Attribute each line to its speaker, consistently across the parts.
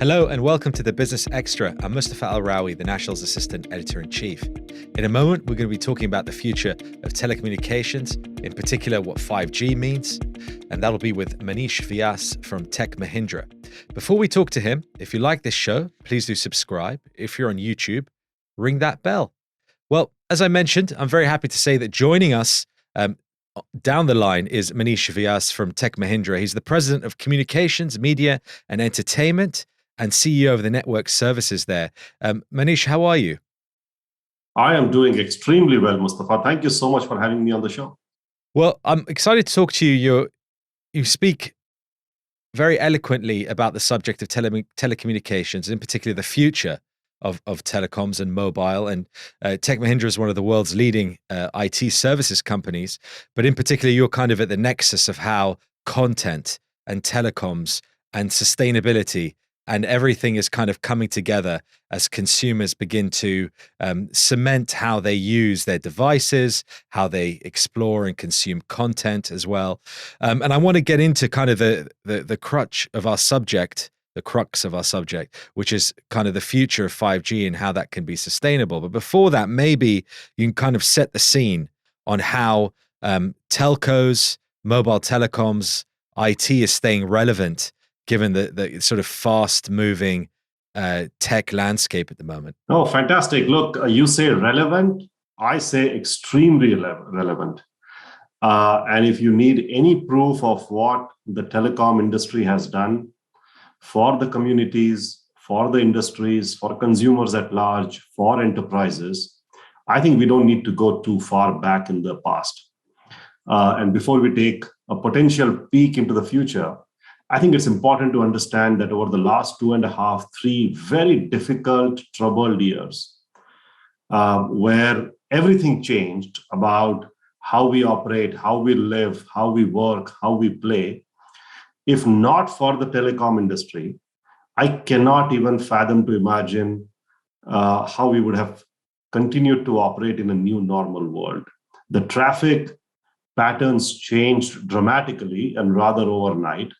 Speaker 1: Hello and welcome to the Business Extra. I'm Mustafa Alrawi, the National's Assistant Editor-in-Chief. In a moment, we're going to be talking about the future of telecommunications, in particular what 5G means, and that'll be with Manish Vyas from Tech Mahindra. Before we talk to him, if you like this show, please do subscribe. If you're on YouTube, ring that bell. Well, as I mentioned, I'm very happy to say that joining us down the line is Manish Vyas from Tech Mahindra. He's the President of Communications, Media and Entertainment and CEO of the network services there. Manish, how are you?
Speaker 2: I am doing extremely well, Mustafa. Thank you so much for having me on the show.
Speaker 1: Well, I'm excited to talk to you. You speak very eloquently about the subject of telecommunications, in particular the future of telecoms and mobile. And Tech Mahindra is one of the world's leading IT services companies. But in particular, you're kind of at the nexus of how content and telecoms and sustainability and everything is kind of coming together as consumers begin to cement how they use their devices, how they explore and consume content as well. And I want to get into kind of the crux of our subject, which is kind of the future of 5G and how that can be sustainable. But before that, maybe you can kind of set the scene on how telcos, mobile telecoms, IT is staying relevant given the sort of fast-moving tech landscape at the moment.
Speaker 2: Oh, fantastic. Look, you say relevant, I say extremely relevant. And if you need any proof of what the telecom industry has done for the communities, for the industries, for consumers at large, for enterprises, I think we don't need to go too far back in the past. And before we take a potential peek into the future, I think it's important to understand that over the last 2.5, 3 very difficult, troubled years, where everything changed about how we operate, how we live, how we work, how we play. If not for the telecom industry, I cannot even fathom to imagine how we would have continued to operate in a new normal world. The traffic patterns changed dramatically and rather overnight.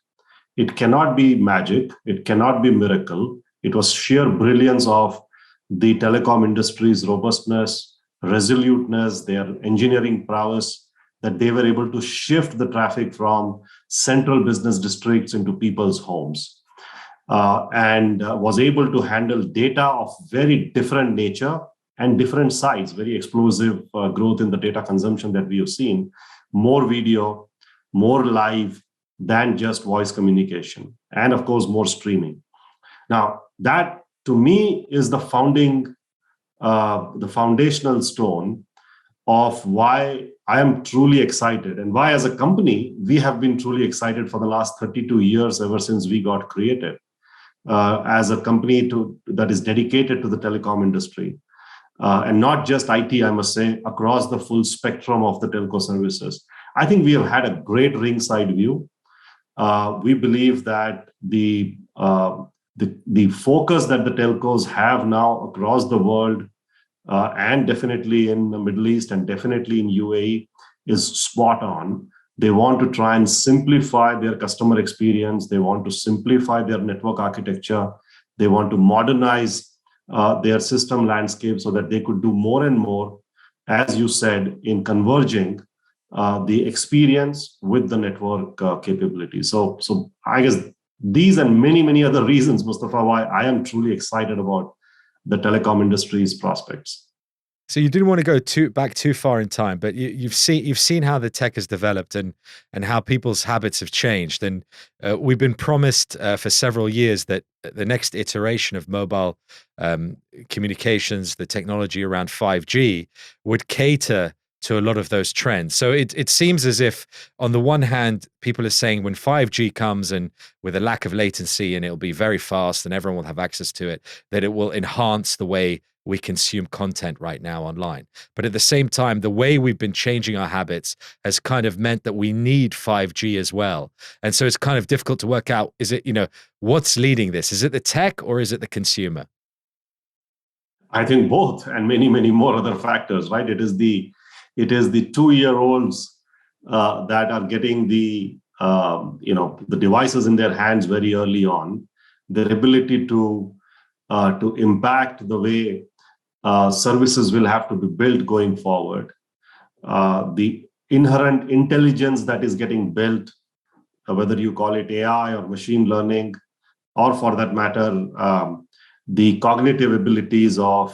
Speaker 2: It cannot be magic. It cannot be miracle. It was sheer brilliance of the telecom industry's robustness, resoluteness, their engineering prowess, that they were able to shift the traffic from central business districts into people's homes, and was able to handle data of very different nature and different size, very explosive growth in the data consumption that we have seen, more video, more live, than just voice communication, and of course, more streaming. Now, that to me is the foundational stone of why I am truly excited, and why as a company, we have been truly excited for the last 32 years, ever since we got created as a company that is dedicated to the telecom industry. And not just IT, I must say, across the full spectrum of the telco services. I think we have had a great ringside view. We believe that the focus that the telcos have now across the world, and definitely in the Middle East and definitely in UAE, is spot on. They want to try and simplify their customer experience. They want to simplify their network architecture. They want to modernize their system landscape so that they could do more and more, as you said, in converging the experience with the network capability. So I guess these and many, many other reasons, Mustafa, why I am truly excited about the telecom industry's prospects.
Speaker 1: So you didn't want to go back too far in time, but you've seen how the tech has developed and how people's habits have changed. And we've been promised for several years that the next iteration of mobile communications, the technology around 5G, would cater to a lot of those trends. So it seems as if, on the one hand, people are saying when 5G comes and with a lack of latency and it'll be very fast and everyone will have access to it, that it will enhance the way we consume content right now online. But at the same time, the way we've been changing our habits has kind of meant that we need 5G as well. And so it's kind of difficult to work out, is it, what's leading this? Is it the tech or is it the consumer?
Speaker 2: I think both, and many, many more other factors, right? It is the 2-year-olds that are getting the devices in their hands very early on. their ability to impact the way services will have to be built going forward, the inherent intelligence that is getting built, whether you call it AI or machine learning, or for that matter, the cognitive abilities of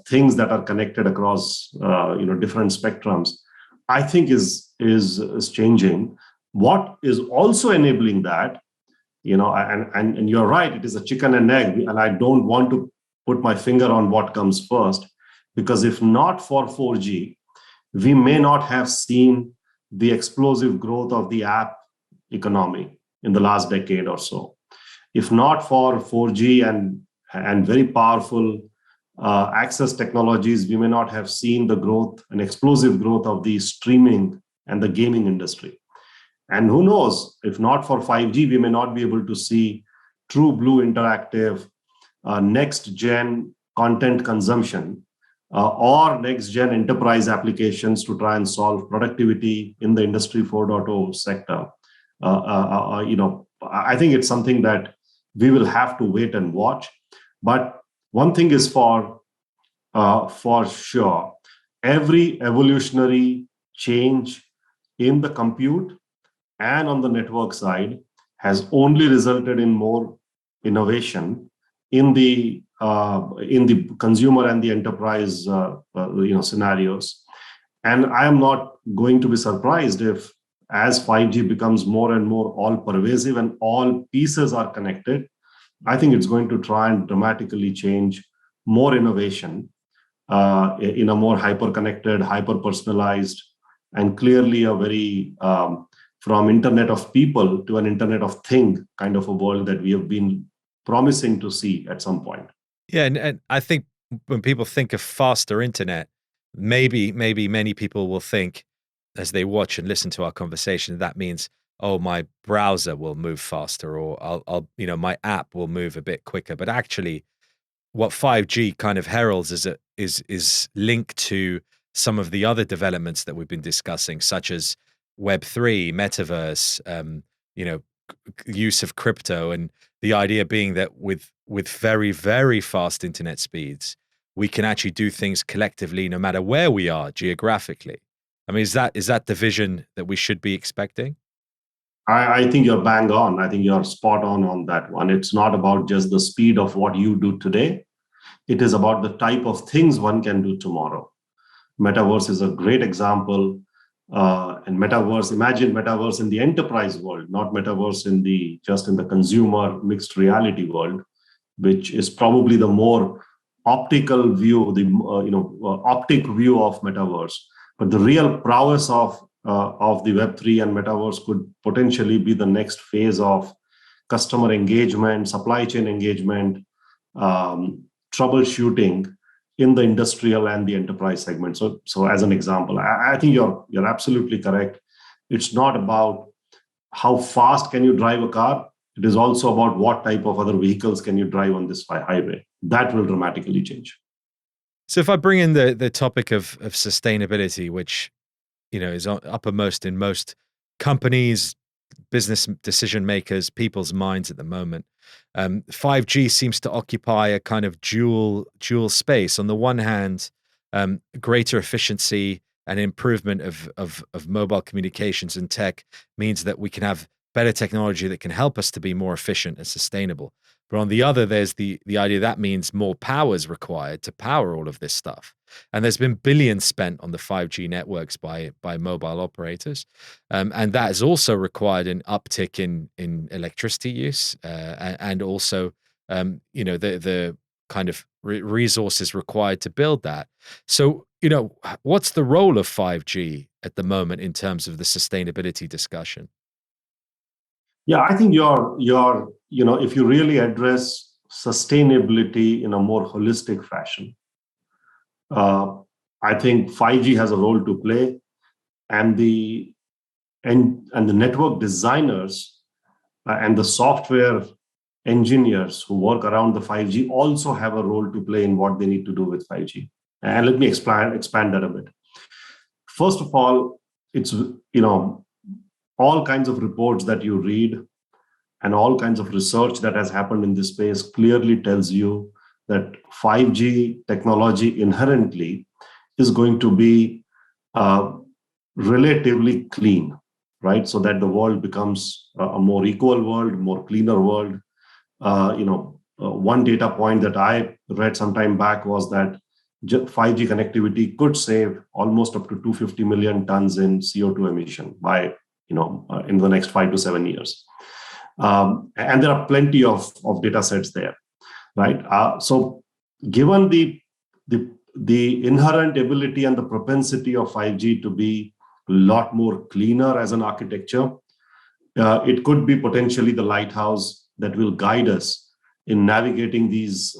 Speaker 2: things that are connected across different spectrums, I think is changing. What is also enabling that, and you're right, it is a chicken and egg, and I don't want to put my finger on what comes first, because if not for 4G, we may not have seen the explosive growth of the app economy in the last decade or so. If not for 4G and very powerful access technologies, we may not have seen the growth and explosive growth of the streaming and the gaming industry. And who knows, if not for 5G, we may not be able to see true blue interactive next-gen content consumption or next-gen enterprise applications to try and solve productivity in the Industry 4.0 sector. I think it's something that we will have to wait and watch. But one thing is for sure, every evolutionary change in the compute and on the network side has only resulted in more innovation in the consumer and the enterprise scenarios. And I am not going to be surprised if, as 5G becomes more and more all pervasive and all pieces are connected, I think it's going to try and dramatically change more innovation in a more hyper-connected, hyper-personalized, and clearly a very from Internet of People to an Internet of Thing kind of a world that we have been promising to see at some point.
Speaker 1: Yeah, and I think when people think of faster internet, maybe many people will think, as they watch and listen to our conversation, that means, oh, my browser will move faster, or I'll my app will move a bit quicker. But actually, what 5G kind of heralds is linked to some of the other developments that we've been discussing, such as Web3, metaverse, use of crypto, and the idea being that with very, very fast internet speeds, we can actually do things collectively no matter where we are geographically. I mean, is that the vision that we should be expecting?
Speaker 2: I think you're bang on. I think you're spot on that one. It's not about just the speed of what you do today. It is about the type of things one can do tomorrow. Metaverse is a great example. And metaverse, imagine metaverse in the enterprise world, not metaverse just in the consumer mixed reality world, which is probably the more optical view, optic view of metaverse. But the real prowess of the Web3 and metaverse could potentially be the next phase of customer engagement, supply chain engagement, troubleshooting in the industrial and the enterprise segment. So as an example, I think you're absolutely correct. It's not about how fast can you drive a car. It is also about what type of other vehicles can you drive on this highway. That will dramatically change.
Speaker 1: So if I bring in the topic of sustainability, which is uppermost in most companies, business decision makers, people's minds at the moment, 5G seems to occupy a kind of dual space. On the one hand, greater efficiency and improvement of mobile communications and tech means that we can have better technology that can help us to be more efficient and sustainable. But on the other, there's the idea that means more power is required to power all of this stuff. And there's been billions spent on the 5G networks by mobile operators. And that has also required an uptick in electricity use and also, the kind of resources required to build that. So, what's the role of 5G at the moment in terms of the sustainability discussion?
Speaker 2: Yeah, I think if you really address sustainability in a more holistic fashion, I think 5G has a role to play, and the network designers and the software engineers who work around the 5G also have a role to play in what they need to do with 5G. And let me expand that a bit. First of all, it's all kinds of reports that you read and all kinds of research that has happened in this space clearly tells you that 5G technology inherently is going to be relatively clean, right? So that the world becomes a more equal world, more cleaner world. One data point that I read some time back was that 5G connectivity could save almost up to 250 million tons in CO2 emission by, in the next 5 to 7 years. And there are plenty of data sets there, right? So given the inherent ability and the propensity of 5G to be a lot more cleaner as an architecture, it could be potentially the lighthouse that will guide us in navigating these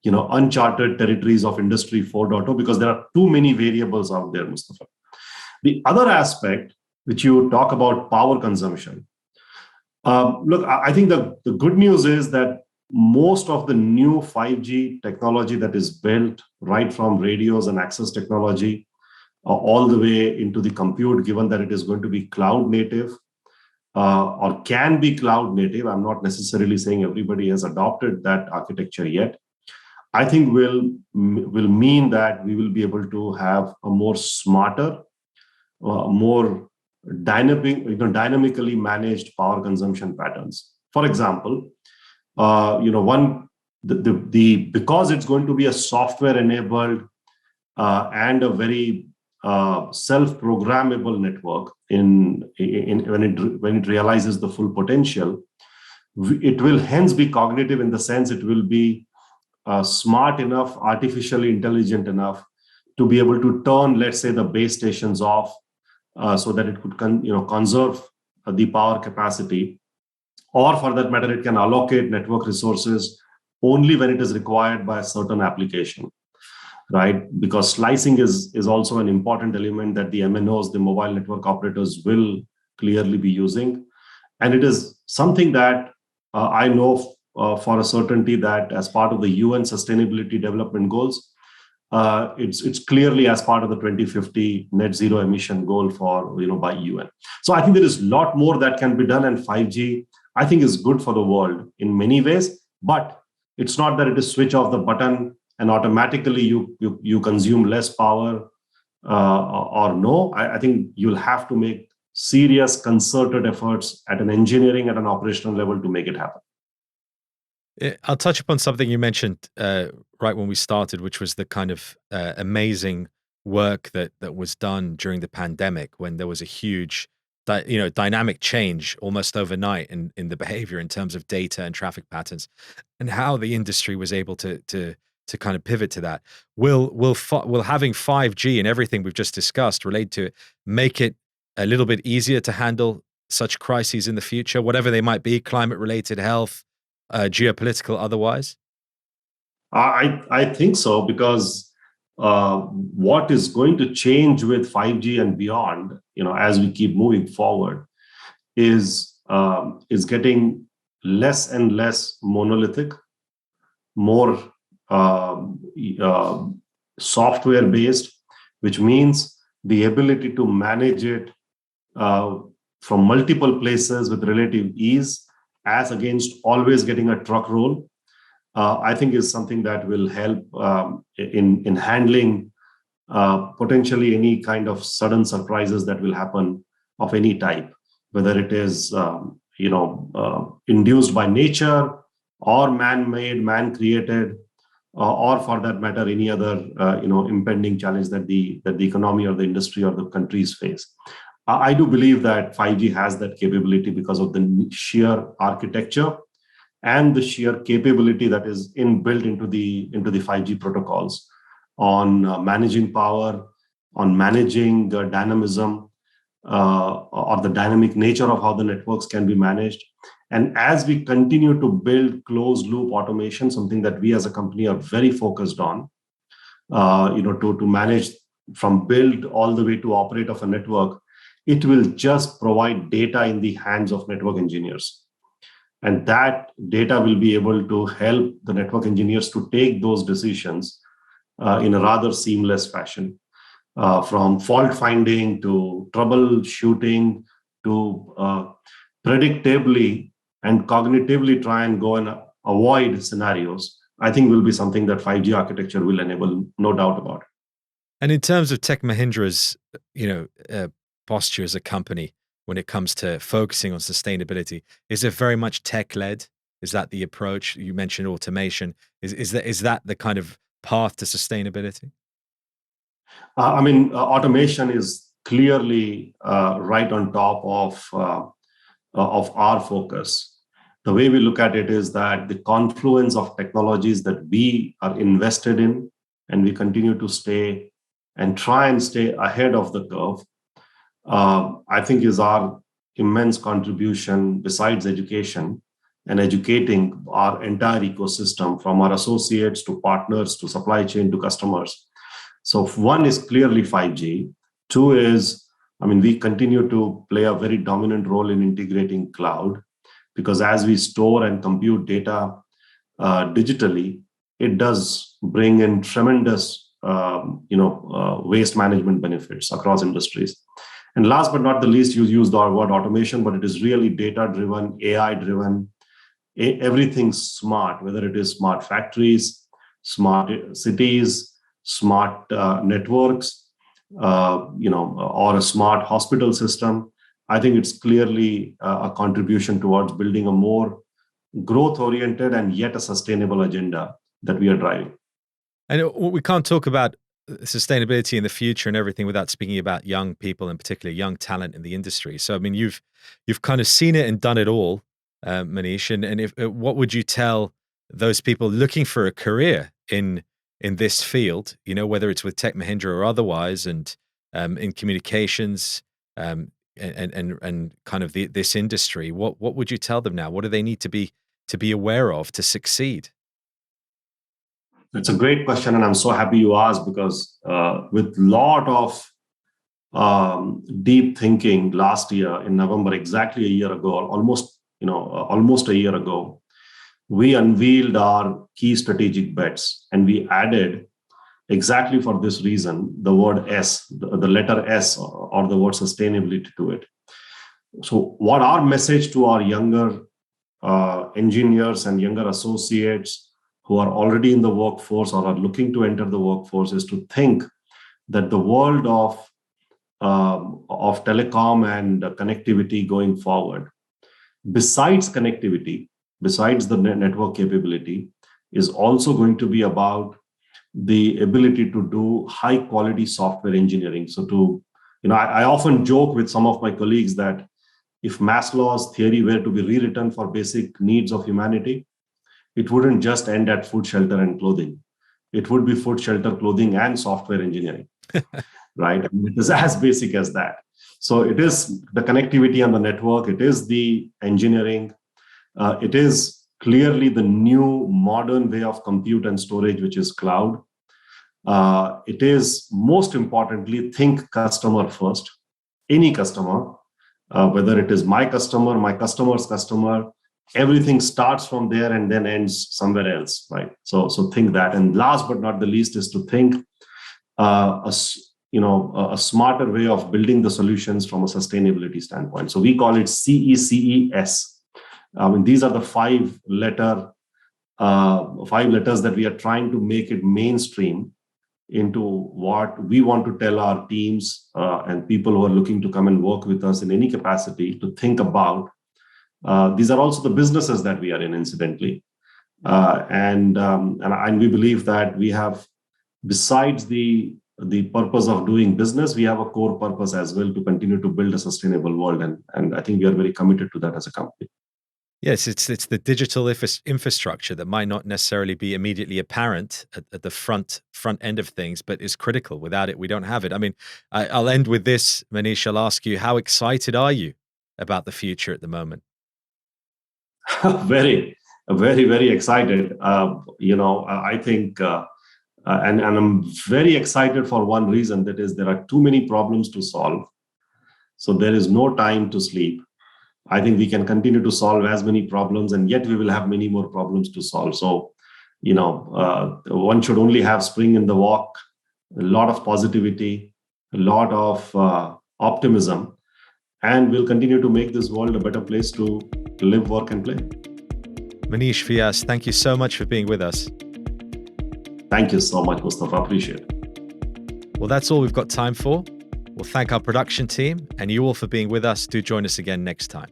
Speaker 2: uncharted territories of Industry 4.0, because there are too many variables out there, Mustafa. The other aspect, which you talk about, power consumption. Look, I think the good news is that most of the new 5G technology that is built, right from radios and access technology, all the way into the compute, given that it is going to be cloud native, or can be cloud native. I'm not necessarily saying everybody has adopted that architecture yet. I think will mean that we will be able to have a more smarter, more dynamically managed power consumption patterns. For example, because it's going to be a software enabled and a very self-programmable network when it realizes the full potential, it will hence be cognitive in the sense it will be smart enough, artificially intelligent enough to be able to turn, let's say, the base stations off so that it could conserve the power capacity, or for that matter, it can allocate network resources only when it is required by a certain application, right? Because slicing is also an important element that the MNOs, the mobile network operators, will clearly be using. And it is something that I know for a certainty that as part of the UN Sustainability Development Goals, it's clearly as part of the 2050 net zero emission goal by UN. So I think there is a lot more that can be done, and 5G, I think, is good for the world in many ways. But it's not that it is switch off the button and automatically you consume less power or no. I think you'll have to make serious concerted efforts at an engineering, at an operational level to make it happen.
Speaker 1: I'll touch upon something you mentioned right when we started, which was the kind of amazing work that was done during the pandemic, when there was a huge, dynamic change almost overnight in the behavior in terms of data and traffic patterns, and how the industry was able to kind of pivot to that. Will having 5G and everything we've just discussed relate to it make it a little bit easier to handle such crises in the future, whatever they might be, climate related, health, geopolitical, otherwise?
Speaker 2: I think so, because what is going to change with 5G and beyond, as we keep moving forward, is getting less and less monolithic, more software based, which means the ability to manage it from multiple places with relative ease, as against always getting a truck roll, I think is something that will help in handling potentially any kind of sudden surprises that will happen of any type, whether it is induced by nature or man-made, man-created, or for that matter, any other impending challenge that the economy or the industry or the countries face. I do believe that 5G has that capability because of the sheer architecture and the sheer capability that is inbuilt into the 5G protocols on managing power, on managing the dynamism or the dynamic nature of how the networks can be managed. And as we continue to build closed loop automation, something that we as a company are very focused on, to manage from build all the way to operate of a network, it will just provide data in the hands of network engineers. And that data will be able to help the network engineers to take those decisions in a rather seamless fashion, from fault finding to troubleshooting to predictably and cognitively try and go and avoid scenarios, I think will be something that 5G architecture will enable, no doubt about it.
Speaker 1: And in terms of Tech Mahindra's, posture as a company when it comes to focusing on sustainability, is it very much tech led? Is that the approach? You mentioned automation. Is that the kind of path to sustainability?
Speaker 2: Automation is clearly right on top of our focus. The way we look at it is that the confluence of technologies that we are invested in and we continue to stay and try and stay ahead of the curve, I think is our immense contribution besides education and educating our entire ecosystem from our associates to partners to supply chain to customers. So one is clearly 5G. Two is, we continue to play a very dominant role in integrating cloud, because as we store and compute data digitally, it does bring in tremendous waste management benefits across industries. And last but not the least, you used the word automation, but it is really data driven, AI driven, everything smart, whether it is smart factories, smart cities, smart networks, or a smart hospital system. I think it's clearly a contribution towards building a more growth-oriented and yet a sustainable agenda that we are driving.
Speaker 1: And we can't talk about sustainability in the future and everything without speaking about young people, and particularly young talent in the industry. So, you've kind of seen it and done it all, Manish. And if what would you tell those people looking for a career in this field? Whether it's with Tech Mahindra or otherwise, and in communications, and kind of this industry. What would you tell them now? What do they need to be aware of to succeed?
Speaker 2: It's a great question, and I'm so happy you asked, because with lot of deep thinking last year in November, exactly a year ago, almost a year ago, we unveiled our key strategic bets, and we added, exactly for this reason, the word S, the letter S, or the word sustainability to it. So what our message to our younger engineers and younger associates who are already in the workforce or are looking to enter the workforce is to think that the world of telecom and connectivity going forward, besides connectivity, besides the network capability, is also going to be about the ability to do high quality software engineering. So I often joke with some of my colleagues that if Maslow's theory were to be rewritten for basic needs of humanity, it wouldn't just end at food, shelter, and clothing. It would be food, shelter, clothing, and software engineering, right? It is as basic as that. So it is the connectivity on the network. It is the engineering. It is clearly the new modern way of compute and storage, which is cloud. It is, most importantly, think customer first. Any customer, whether it is my customer's customer, everything starts from there and then ends somewhere else, right? So think that. And last but not the least is to think a smarter way of building the solutions from a sustainability standpoint. So we call it CECES. These are the five letters that we are trying to make it mainstream into what we want to tell our teams and people who are looking to come and work with us in any capacity to think about. These are also the businesses that we are in, incidentally. And we believe that we have, besides the purpose of doing business, we have a core purpose as well to continue to build a sustainable world. And I think we are very committed to that as a company.
Speaker 1: Yes, it's the digital infrastructure that might not necessarily be immediately apparent at the front end of things, but is critical. Without it, we don't have it. I'll end with this, Manish. I'll ask you, how excited are you about the future at the moment?
Speaker 2: Very, very, very excited. I think, and I'm very excited for one reason, that is there are too many problems to solve. So there is no time to sleep. I think we can continue to solve as many problems, and yet we will have many more problems to solve. So, one should only have spring in the walk, a lot of positivity, a lot of optimism, and we'll continue to make this world a better place to live, work, and play.
Speaker 1: Manish Vyas, thank you so much for being with us.
Speaker 2: Thank you so much, Mustafa. Appreciate it.
Speaker 1: Well, that's all we've got time for. We'll thank our production team and you all for being with us. Do join us again next time.